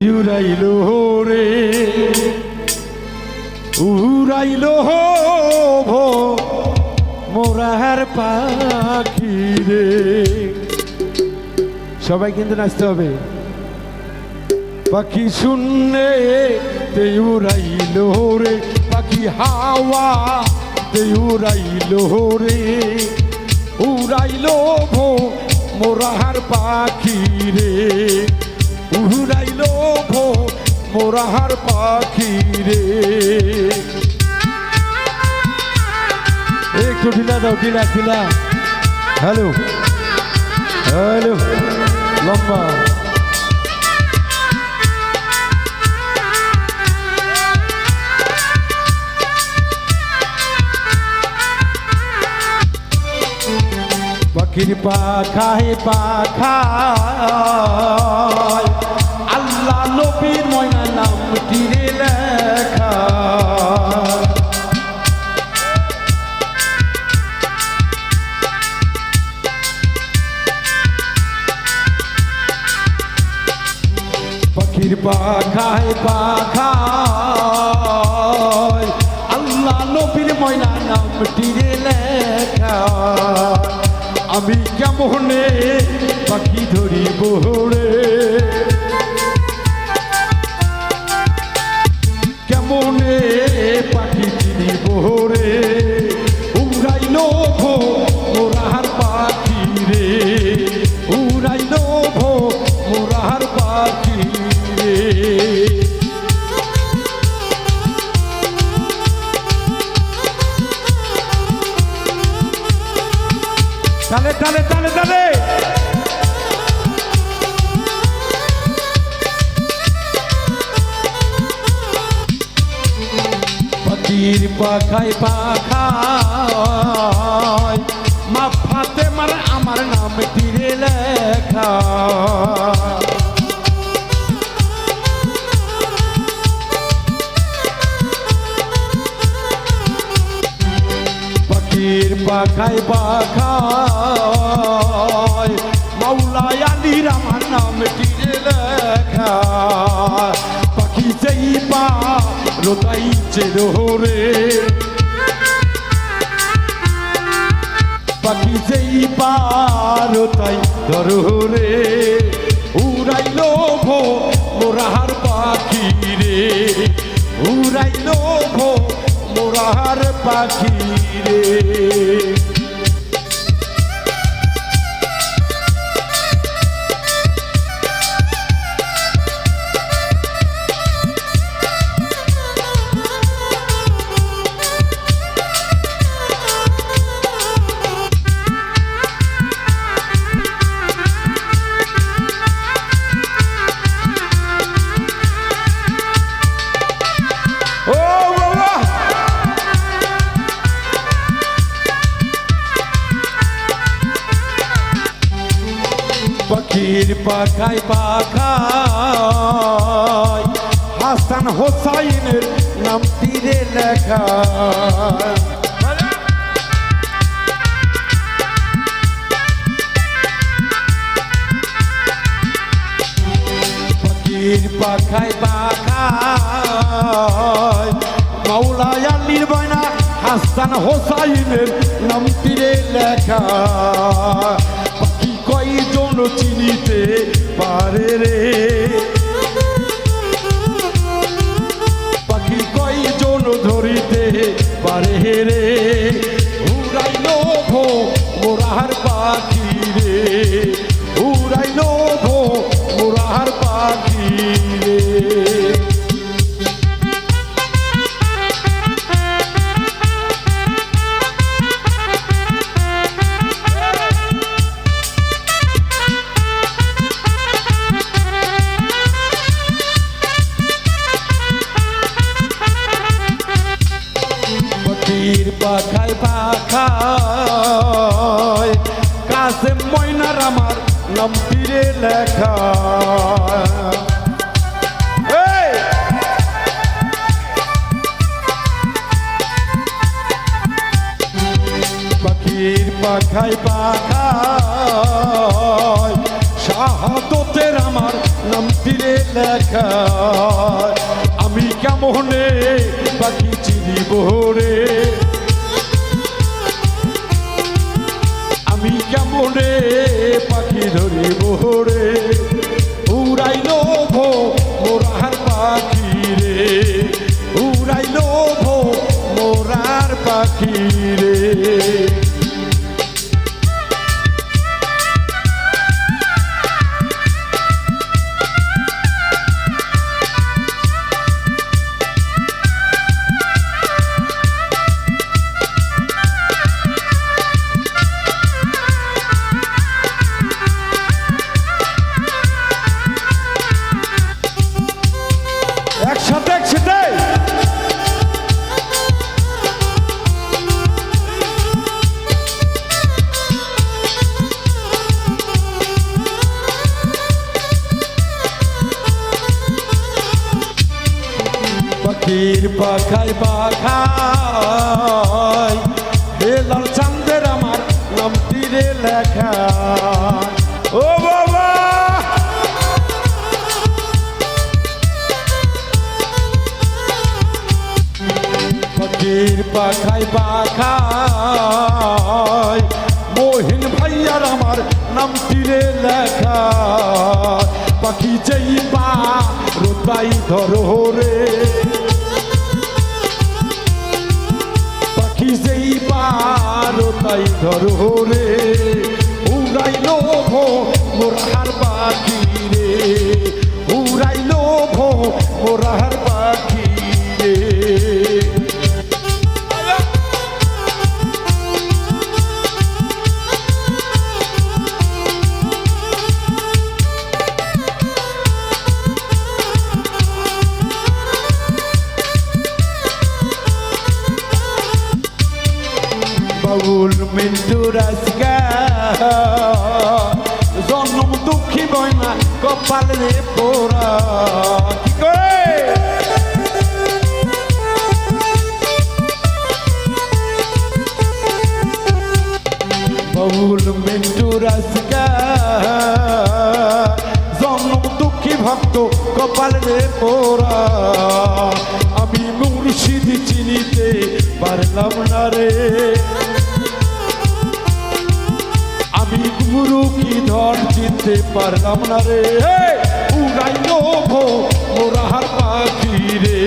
উড়াইলো রে উড়াইলো ভো মোরার পাখি রে। সবাই কিন্তু নাচতে হবে। পাখি শুনলে তে উড়াইলো রে, পাখি হাওয়া তে উড়াইলো রে, উড়াইলো ভো মোরার পাখি রে, উড়াইলো ভো মোরার পাখি রে। একটু ঢিলা দাও, ঢিলা ঢিলা। হ্যালো হ্যালো, লম্বা। পাখির পাখায় পাখায় আল্লাহ নবীর ময়না নামটি লেখা। পাখির পাখায় পাখায় আল্লাহ নবীর ময়না নামটি লেখা। আমি কেমনে পাখি ধরিব রে, কেমনে পাখি চিনিব রে, উড়াইলো ভো মোরার পাখি রে, উড়াইলো ভো মোরার পাখি রে। তালে তালে তালে তালে। পাখির পাখায় পাখায় মা ফাতেমার আমার নাম তীরে লেখা। পাখির পাখায় পাখায় মাওলায় আলীর আমার নাম তীরে লেখা। পাখি যেই পা রোতাইছে রে, পাখি যেই পা রোতাই ধরো রে, উড়াইলো ভো মোরার পাখি রে, উড়াইলো ভো মোরার পাখি রে। পাখির পাখায় পাখায় হাসান হোসাইনের নাম তীরে লেখা। পাখির পাখায় পাখায় মাওলায় আলীর ময়না হাসান হোসাইনের নাম তীরে লেখা। পাখি কয়জন চিনিতে পারে রে, পাখি কয়জন ধরিতে পারে রে, উড়াইলো ভো মোরার পাখি রে, উড়াইলো ভো মোরার পাখি রে। পাখির পাখায় পাখায় কাসেম ময়নার আমার নাম তীরে লেখা। পাখির পাখায় পাখায় শাহাদতের আমার নাম তীরে লেখা আমি কেমনে পাখি চিনিব রে আমি কেমনে পাখি ধরিব রে উড়াইল ভো মোরার পাখি রে উড়াইল ভো মোরার পাখি রে একসাথে একসাথে পাখির পাখায় পাখায় হে লাল চাঁদের আমার নাম তীরে লেখা ও বাবা পাখির পাখায় পাখায় মহিন ভাইয়ার আমার নাম তীরে লেখা পাখি যেই পা রোতাই ধরো রে পাখি যেই পা রোতাই ধরো রে উড়াইল ভো মোরার পাখি রে উড়াইল ভো মোরার পাখি রে বাউল মিন্টু রাজগা জন্ম দুঃখী বয়না কপালে পোড়া কি করে বাউল মিন্টু রাজগা জন্ম দুঃখী ভক্ত কপালে পোড়া আমি মুর্শিদ চিনিতে পারলাম না রে আমি গুরু কি ধর চিনতে পারলাম না রে উড়াইল ভো মোরার পাখি রে